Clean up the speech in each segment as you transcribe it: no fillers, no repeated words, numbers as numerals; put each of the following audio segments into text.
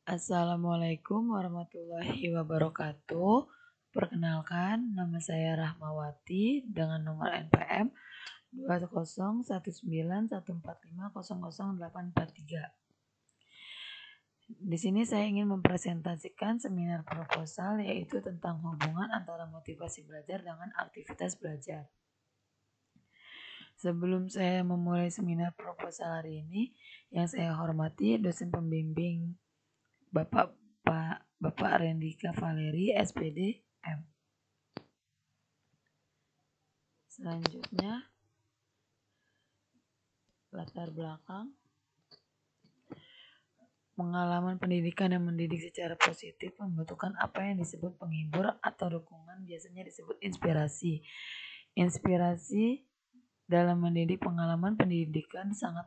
Assalamualaikum warahmatullahi wabarakatuh. Perkenalkan, nama saya Rahmawati dengan nomor NPM 201914145000843. Di sini saya ingin mempresentasikan seminar proposal yaitu tentang hubungan antara motivasi belajar dengan aktivitas belajar. Sebelum saya memulai seminar proposal hari ini, yang saya hormati dosen pembimbing Bapak Rendika Valeri, SPD, M. Selanjutnya, latar belakang. Pengalaman pendidikan yang mendidik secara positif membutuhkan apa yang disebut penghibur atau dukungan, biasanya disebut inspirasi. Inspirasi dalam mendidik pengalaman pendidikan sangat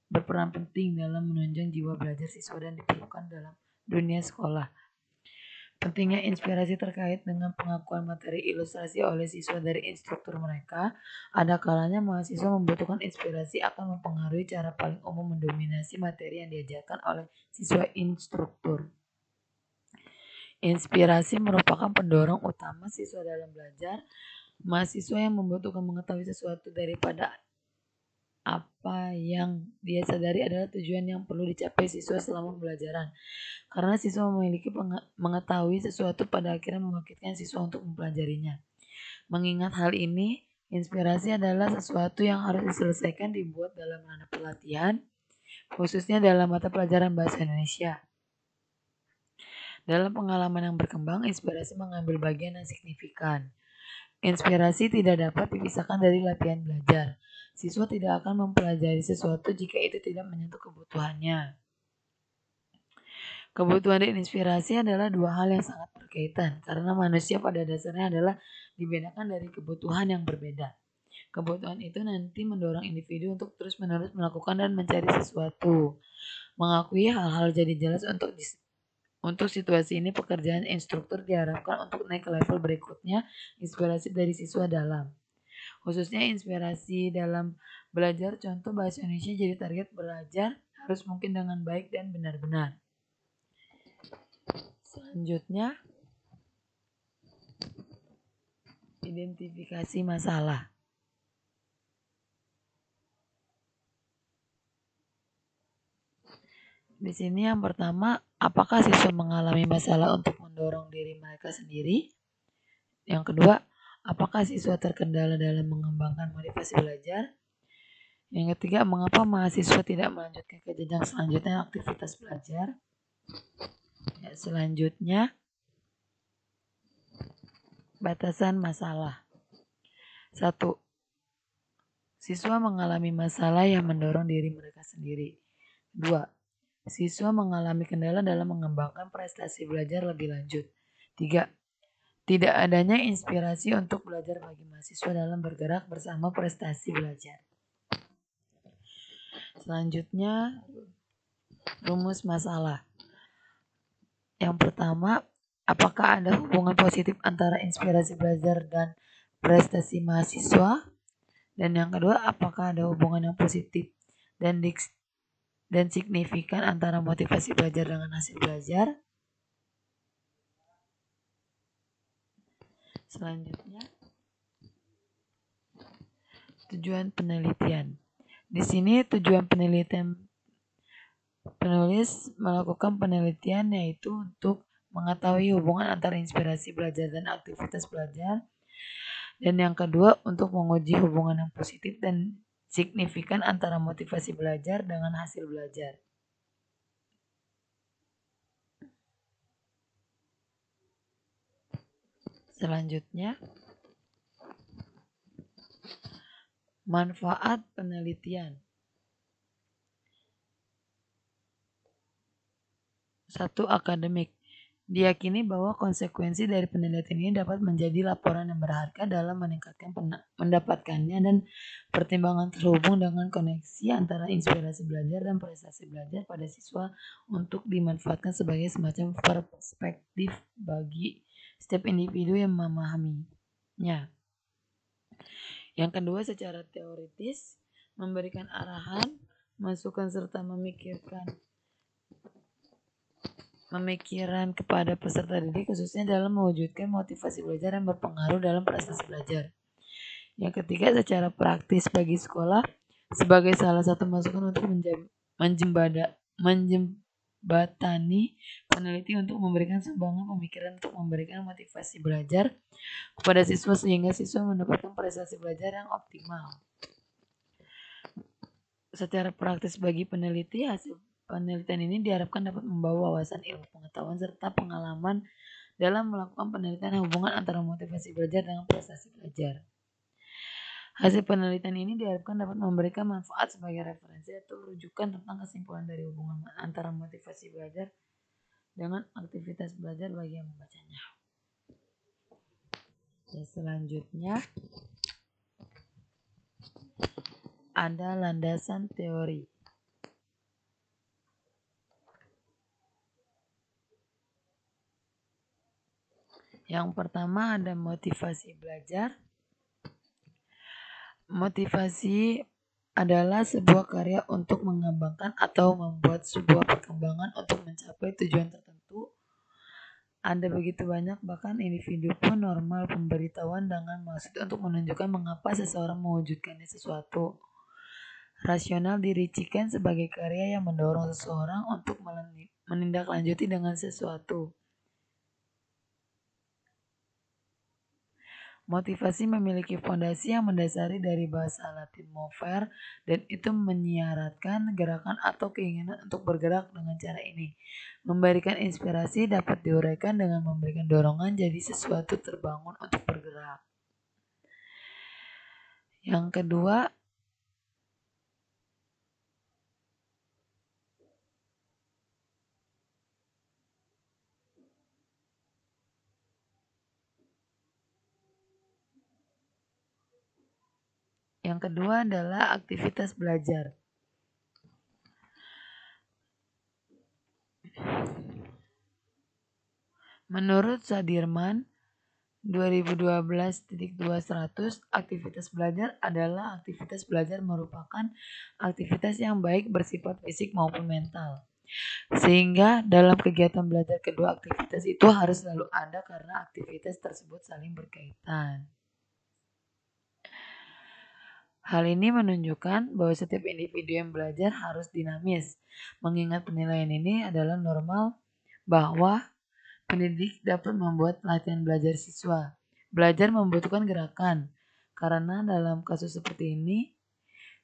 berperan penting dalam menunjang jiwa belajar siswa dan diperlukan dalam dunia sekolah. Pentingnya inspirasi terkait dengan pengakuan materi ilustrasi oleh siswa dari instruktur mereka. Ada kalanya mahasiswa membutuhkan inspirasi akan mempengaruhi cara paling umum mendominasi materi yang diajarkan oleh siswa instruktur. Inspirasi merupakan pendorong utama siswa dalam belajar. Mahasiswa yang membutuhkan mengetahui sesuatu daripada apa yang dia sadari adalah tujuan yang perlu dicapai siswa selama pembelajaran. Karena siswa memiliki mengetahui sesuatu pada akhirnya membangkitkan siswa untuk mempelajarinya. Mengingat hal ini, inspirasi adalah sesuatu yang harus diselesaikan dibuat dalam ranah pelatihan, khususnya dalam mata pelajaran bahasa Indonesia. Dalam pengalaman yang berkembang, inspirasi mengambil bagian yang signifikan. Inspirasi tidak dapat dipisahkan dari latihan belajar. Siswa tidak akan mempelajari sesuatu jika itu tidak menyentuh kebutuhannya. Kebutuhan dan inspirasi adalah dua hal yang sangat berkaitan karena manusia pada dasarnya adalah dibedakan dari kebutuhan yang berbeda. Kebutuhan itu nanti mendorong individu untuk terus-menerus melakukan dan mencari sesuatu. Mengakui hal-hal jadi jelas untuk situasi ini, pekerjaan instruktur diharapkan untuk naik ke level berikutnya, inspirasi dari siswa dalam. Khususnya inspirasi dalam belajar, contoh bahasa Indonesia jadi target belajar harus mungkin dengan baik dan benar-benar. Selanjutnya, identifikasi masalah. Di sini yang pertama, apakah siswa mengalami masalah untuk mendorong diri mereka sendiri? Yang kedua, apakah siswa terkendala dalam mengembangkan motivasi belajar? Yang ketiga, mengapa mahasiswa tidak melanjutkan ke jenjang selanjutnya aktivitas belajar? Ya, selanjutnya, batasan masalah. 1. Siswa mengalami masalah yang mendorong diri mereka sendiri. 2. Siswa mengalami kendala dalam mengembangkan prestasi belajar lebih lanjut. 3. Tidak adanya inspirasi untuk belajar bagi mahasiswa dalam bergerak bersama prestasi belajar. Selanjutnya, rumus masalah. Yang pertama, apakah ada hubungan positif antara inspirasi belajar dan prestasi mahasiswa? Dan yang kedua, apakah ada hubungan yang positif dan signifikan antara motivasi belajar dengan hasil belajar? Selanjutnya, tujuan penelitian. Di sini tujuan penelitian, penulis melakukan penelitian yaitu untuk mengetahui hubungan antara inspirasi belajar dan aktivitas belajar. Dan yang kedua, untuk menguji hubungan yang positif dan signifikan antara motivasi belajar dengan hasil belajar. Selanjutnya, manfaat penelitian. 1. Akademik. Diyakini bahwa konsekuensi dari penelitian ini dapat menjadi laporan yang berharga dalam meningkatkan mendapatkannya dan pertimbangan terhubung dengan koneksi antara inspirasi belajar dan prestasi belajar pada siswa untuk dimanfaatkan sebagai semacam perspektif bagi setiap individu yang memahaminya. Yang kedua, secara teoritis memberikan arahan, masukan serta memikirkan pemikiran kepada peserta didik khususnya dalam mewujudkan motivasi belajar yang berpengaruh dalam prestasi belajar. Yang ketiga, secara praktis bagi sekolah sebagai salah satu masukan untuk menjembatani peneliti untuk memberikan sumbangan pemikiran untuk memberikan motivasi belajar kepada siswa sehingga siswa mendapatkan prestasi belajar yang optimal. Secara praktis bagi peneliti, hasil penelitian ini diharapkan dapat membawa wawasan ilmu pengetahuan serta pengalaman dalam melakukan penelitian hubungan antara motivasi belajar dengan prestasi belajar. Hasil penelitian ini diharapkan dapat memberikan manfaat sebagai referensi atau rujukan tentang kesimpulan dari hubungan antara motivasi belajar dengan aktivitas belajar bagi yang membacanya. Selanjutnya ada landasan teori. Yang pertama ada motivasi belajar. Motivasi adalah sebuah karya untuk mengembangkan atau membuat sebuah perkembangan untuk mencapai tujuan tertentu. Ada begitu banyak bahkan individu pun normal pemberitahuan dengan maksud untuk menunjukkan mengapa seseorang mewujudkannya sesuatu. Rasional dirincikan sebagai karya yang mendorong seseorang untuk menindaklanjuti dengan sesuatu. Motivasi memiliki fondasi yang mendasari dari bahasa Latin mover dan itu menyiaratkan gerakan atau keinginan untuk bergerak dengan cara ini. Memberikan inspirasi dapat diuraikan dengan memberikan dorongan jadi sesuatu terbangun untuk bergerak. Yang kedua, adalah aktivitas belajar. Menurut Sadirman 2012.200, aktivitas belajar adalah aktivitas belajar merupakan aktivitas yang baik bersifat fisik maupun mental. Sehingga dalam kegiatan belajar kedua aktivitas itu harus selalu ada karena aktivitas tersebut saling berkaitan. Hal ini menunjukkan bahwa setiap individu yang belajar harus dinamis. Mengingat penilaian ini adalah normal bahwa pendidik dapat membuat latihan belajar siswa. Belajar membutuhkan gerakan, karena dalam kasus seperti ini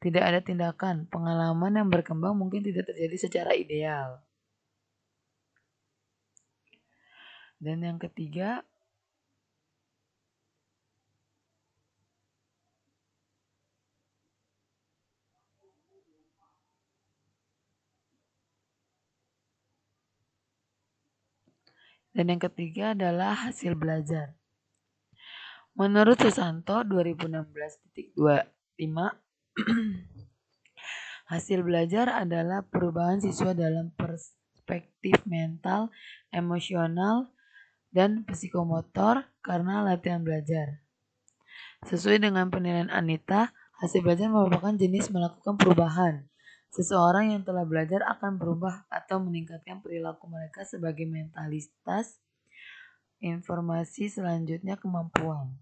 tidak ada tindakan. Pengalaman yang berkembang mungkin tidak terjadi secara ideal. Dan yang ketiga, adalah hasil belajar. Menurut Susanto 2016.25, hasil belajar adalah perubahan siswa dalam perspektif mental, emosional, dan psikomotor karena latihan belajar. Sesuai dengan penilaian Anita, hasil belajar merupakan jenis melakukan perubahan. Seseorang yang telah belajar akan berubah atau meningkatkan perilaku mereka sebagai mentalitas. Informasi selanjutnya kemampuan.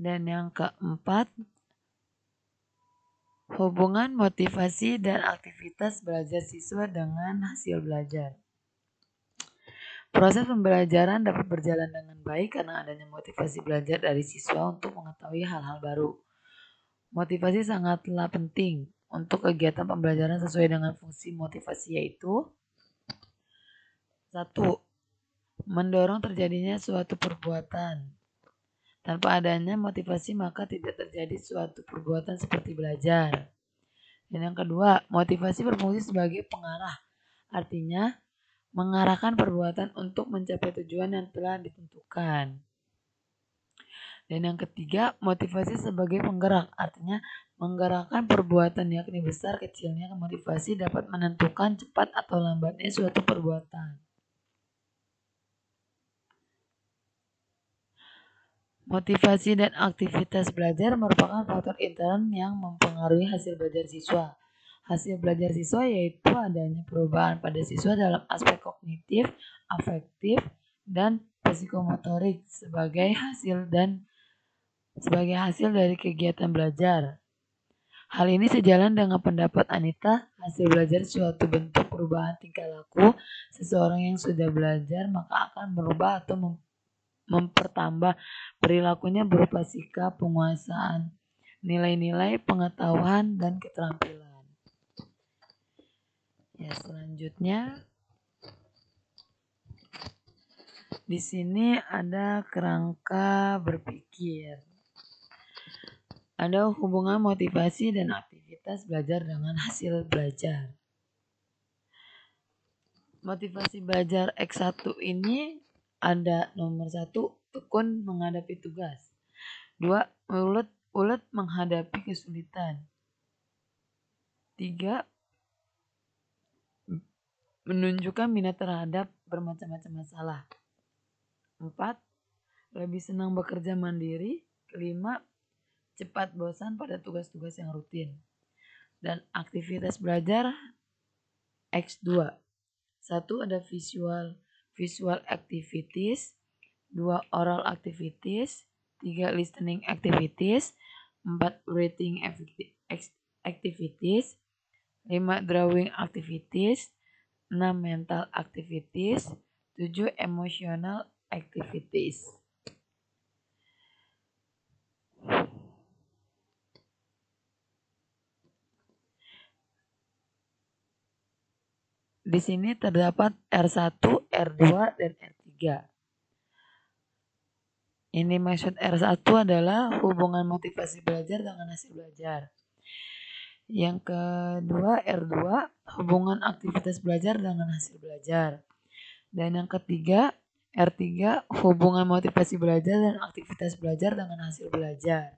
Dan yang keempat, hubungan motivasi dan aktivitas belajar siswa dengan hasil belajar. Proses pembelajaran dapat berjalan dengan baik karena adanya motivasi belajar dari siswa untuk mengetahui hal-hal baru. Motivasi sangatlah penting untuk kegiatan pembelajaran sesuai dengan fungsi motivasi yaitu 1. Mendorong terjadinya suatu perbuatan. Tanpa adanya motivasi maka tidak terjadi suatu perbuatan seperti belajar. Dan yang kedua, motivasi berfungsi sebagai pengarah. Artinya, mengarahkan perbuatan untuk mencapai tujuan yang telah ditentukan. Dan yang ketiga, motivasi sebagai penggerak. Artinya, Menggerakkan perbuatan yakni besar kecilnya motivasi dapat menentukan cepat atau lambatnya suatu perbuatan. Motivasi dan aktivitas belajar merupakan faktor intern yang mempengaruhi hasil belajar siswa. Hasil belajar siswa yaitu adanya perubahan pada siswa dalam aspek kognitif, afektif, dan psikomotorik sebagai hasil dari kegiatan belajar. Hal ini sejalan dengan pendapat Anita, hasil belajar suatu bentuk perubahan tingkah laku seseorang yang sudah belajar maka akan merubah atau mempertambah perilakunya berupa sikap, penguasaan, nilai-nilai, pengetahuan, dan keterampilan. Ya, selanjutnya di sini ada kerangka berpikir. Ada hubungan motivasi dan aktivitas belajar dengan hasil belajar. Motivasi belajar X1 ini ada nomor 1, tekun menghadapi tugas. 2, ulet menghadapi kesulitan. 3, menunjukkan minat terhadap bermacam-macam masalah. 4, lebih senang bekerja mandiri. 5, cepat bosan pada tugas-tugas yang rutin. Dan aktivitas belajar X2. 1 ada visual activities, 2 oral activities, 3 listening activities, 4 reading activities, 5 drawing activities, 6 mental activities, 7 emotional activities. Di sini terdapat R1, R2, dan R3. Ini maksud R1 adalah hubungan motivasi belajar dengan hasil belajar. Yang kedua R2, hubungan aktivitas belajar dengan hasil belajar. Dan yang ketiga R3, hubungan motivasi belajar dan aktivitas belajar dengan hasil belajar.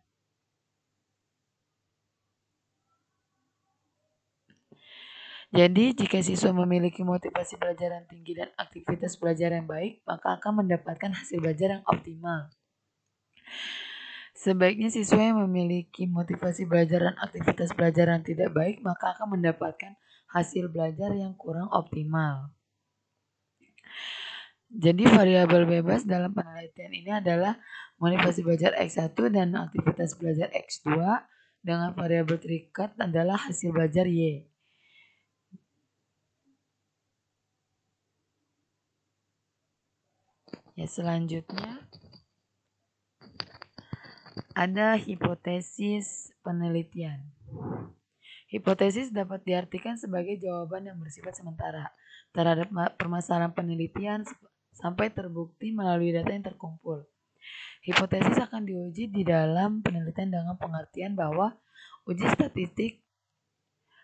Jadi, jika siswa memiliki motivasi belajar yang tinggi dan aktivitas belajar yang baik, maka akan mendapatkan hasil belajar yang optimal. Sebaiknya siswa yang memiliki motivasi belajar dan aktivitas belajar yang tidak baik, maka akan mendapatkan hasil belajar yang kurang optimal. Jadi, variabel bebas dalam penelitian ini adalah motivasi belajar X1 dan aktivitas belajar X2 dengan variabel terikat adalah hasil belajar Y. Ya, selanjutnya ada hipotesis penelitian. Hipotesis dapat diartikan sebagai jawaban yang bersifat sementara terhadap permasalahan penelitian sampai terbukti melalui data yang terkumpul. Hipotesis akan diuji di dalam penelitian dengan pengertian bahwa uji statistik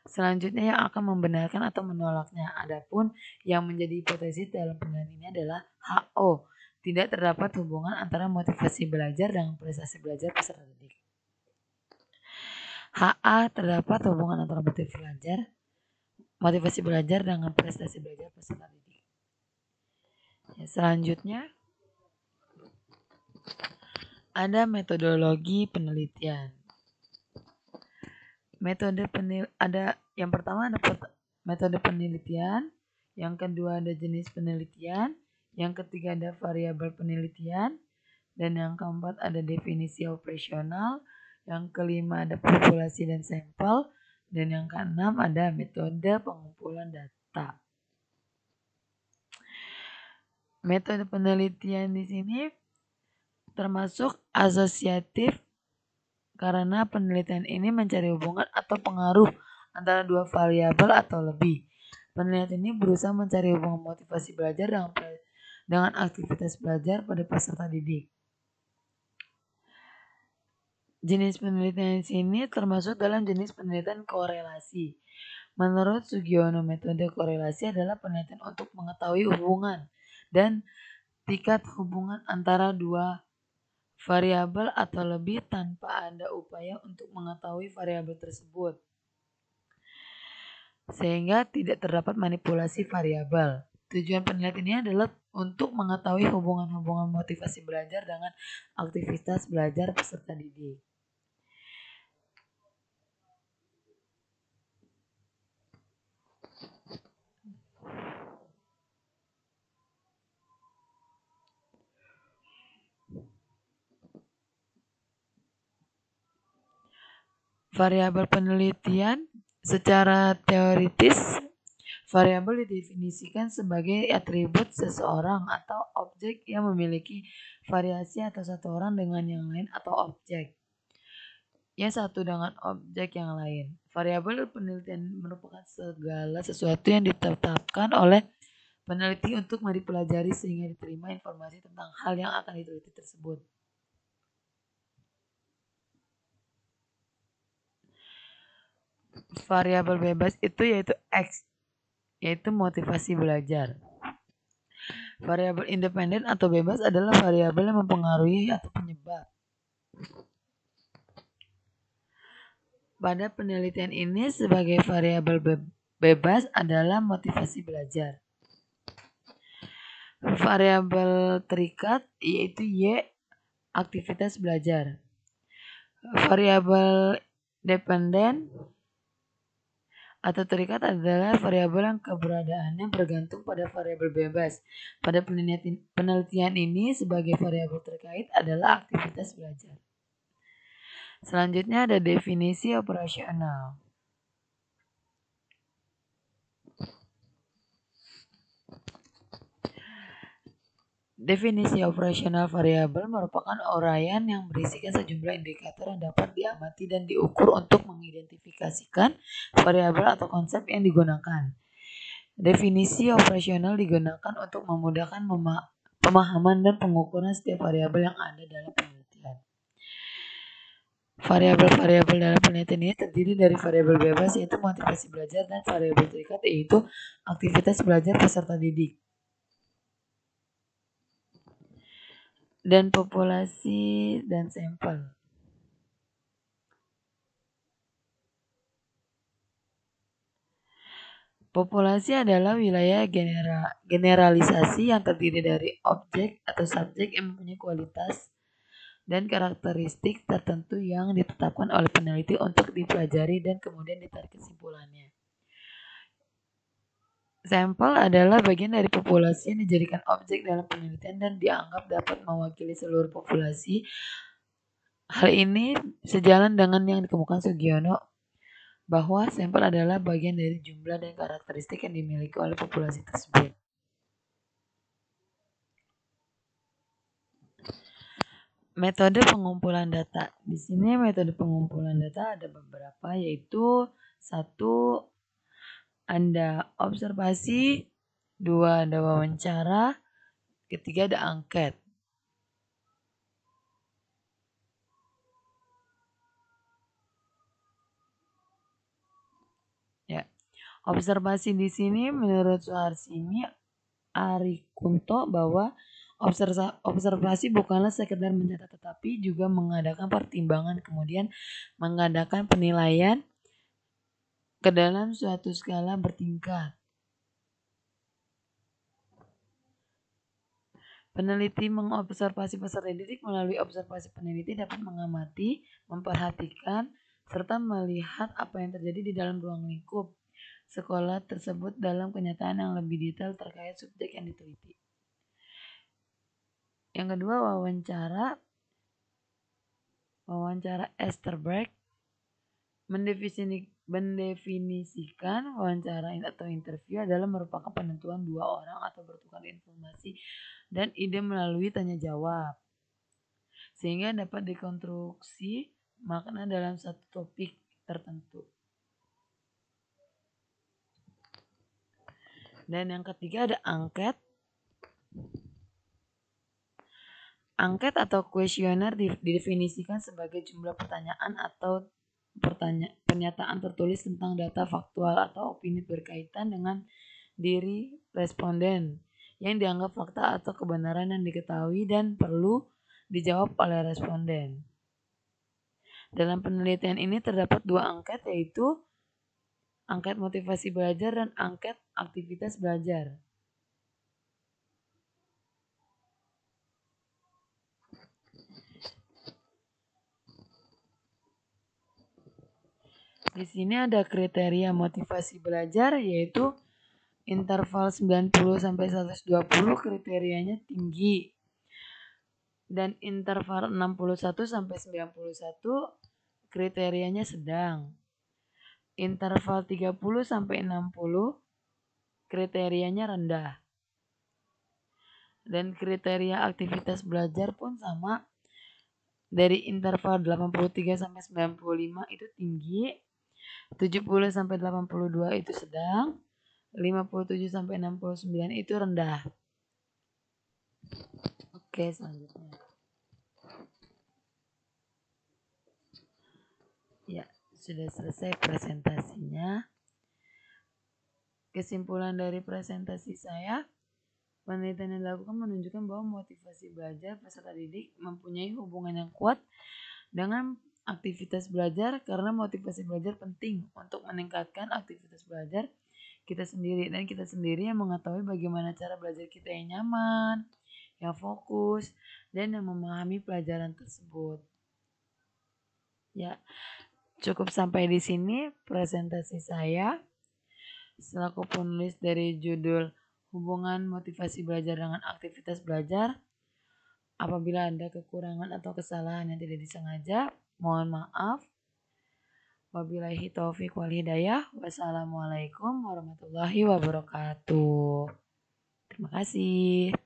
selanjutnya yang akan membenarkan atau menolaknya. Adapun yang menjadi hipotesis dalam penelitian ini adalah HO. Tidak terdapat hubungan antara motivasi belajar dengan prestasi belajar peserta didik. HA terdapat hubungan antara motivasi belajar dengan prestasi belajar peserta didik. Ya, selanjutnya ada metodologi penelitian. Yang pertama ada metode penelitian, yang kedua ada jenis penelitian, yang ketiga ada variabel penelitian, dan yang keempat ada definisi operasional, yang kelima ada populasi dan sampel, dan yang keenam ada metode pengumpulan data. Metode penelitian di sini termasuk asosiatif karena penelitian ini mencari hubungan atau pengaruh antara dua variabel atau lebih. Penelitian ini berusaha mencari hubungan motivasi belajar dengan aktivitas belajar pada peserta didik. Jenis penelitian di sini termasuk dalam jenis penelitian korelasi. Menurut Sugiono, metode korelasi adalah penelitian untuk mengetahui hubungan dan tingkat hubungan antara dua variabel atau lebih tanpa ada upaya untuk mengetahui variabel tersebut, sehingga tidak terdapat manipulasi variabel. Tujuan penelitian ini adalah untuk mengetahui hubungan-hubungan motivasi belajar dengan aktivitas belajar peserta didik. Variabel penelitian secara teoritis, variabel didefinisikan sebagai atribut seseorang atau objek yang memiliki variasi atau satu orang dengan yang lain atau objek yang satu dengan objek yang lain. Variabel penelitian merupakan segala sesuatu yang ditetapkan oleh peneliti untuk dipelajari sehingga diterima informasi tentang hal yang akan diteliti tersebut. Variabel bebas itu yaitu X, yaitu motivasi belajar. Variabel independen atau bebas adalah variabel yang mempengaruhi atau penyebab. Pada penelitian ini sebagai variabel bebas adalah motivasi belajar. Variabel terikat yaitu Y, aktivitas belajar. Variabel dependen atau terikat adalah variabel yang keberadaannya bergantung pada variabel bebas. Pada penelitian ini sebagai variabel terkait adalah aktivitas belajar. Selanjutnya ada definisi operasional. Definisi operasional variabel merupakan uraian yang berisikan sejumlah indikator yang dapat diamati dan diukur untuk mengidentifikasikan variabel atau konsep yang digunakan. Definisi operasional digunakan untuk memudahkan pemahaman dan pengukuran setiap variabel yang ada dalam penelitian. Variabel-variabel dalam penelitian ini terdiri dari variabel bebas yaitu motivasi belajar dan variabel terikat yaitu aktivitas belajar peserta didik. Dan populasi dan sampel. Populasi adalah wilayah generalisasi yang terdiri dari objek atau subjek yang mempunyai kualitas dan karakteristik tertentu yang ditetapkan oleh peneliti untuk dipelajari dan kemudian ditarik kesimpulannya. Sampel adalah bagian dari populasi yang dijadikan objek dalam penelitian dan dianggap dapat mewakili seluruh populasi. Hal ini sejalan dengan yang dikemukakan Sugiono bahwa sampel adalah bagian dari jumlah dan karakteristik yang dimiliki oleh populasi tersebut. Metode pengumpulan data. Di sini metode pengumpulan data ada beberapa yaitu 1. Ada observasi, 2. Ada wawancara, 3. Ada angket. Ya, observasi di sini menurut Suharsini Arikunto bahwa observasi bukanlah sekedar mencatat tetapi juga mengadakan pertimbangan kemudian mengadakan penilaian ke dalam suatu skala bertingkat. Peneliti mengobservasi peserta didik melalui observasi peneliti dapat mengamati, memperhatikan, serta melihat apa yang terjadi di dalam ruang lingkup sekolah tersebut dalam kenyataan yang lebih detail terkait subjek yang diteliti. Yang kedua, wawancara Esterberg mendefinisikan wawancara atau interview adalah merupakan penentuan dua orang atau bertukar informasi dan ide melalui tanya jawab sehingga dapat dikonstruksi makna dalam satu topik tertentu. Dan yang ketiga ada angket. Angket atau kuesioner didefinisikan sebagai jumlah pertanyaan atau pernyataan tertulis tentang data faktual atau opini berkaitan dengan diri responden yang dianggap fakta atau kebenaran yang diketahui dan perlu dijawab oleh responden. Dalam penelitian ini terdapat 2 angket, yaitu angket motivasi belajar dan angket aktivitas belajar. Di sini ada kriteria motivasi belajar, yaitu interval 90 sampai 120 kriterianya tinggi. Dan interval 61 sampai 91 kriterianya sedang. Interval 30 sampai 60 kriterianya rendah. Dan kriteria aktivitas belajar pun sama. Dari interval 83 sampai 95 itu tinggi, 70 sampai 82 itu sedang, 57 sampai 69 itu rendah. Oke, selanjutnya. Ya, sudah selesai presentasinya. Kesimpulan dari presentasi saya, penelitian yang dilakukan menunjukkan bahwa motivasi belajar peserta didik mempunyai hubungan yang kuat dengan aktivitas belajar, karena motivasi belajar penting untuk meningkatkan aktivitas belajar kita sendiri, dan kita sendiri yang mengetahui bagaimana cara belajar kita yang nyaman, yang fokus, dan yang memahami pelajaran tersebut. Ya, cukup sampai di sini presentasi saya selaku penulis dari judul hubungan motivasi belajar dengan aktivitas belajar. Apabila ada kekurangan atau kesalahan yang tidak disengaja, mohon maaf. Wabillahi taufiq wal hidayah. Wassalamualaikum warahmatullahi wabarakatuh. Terima kasih.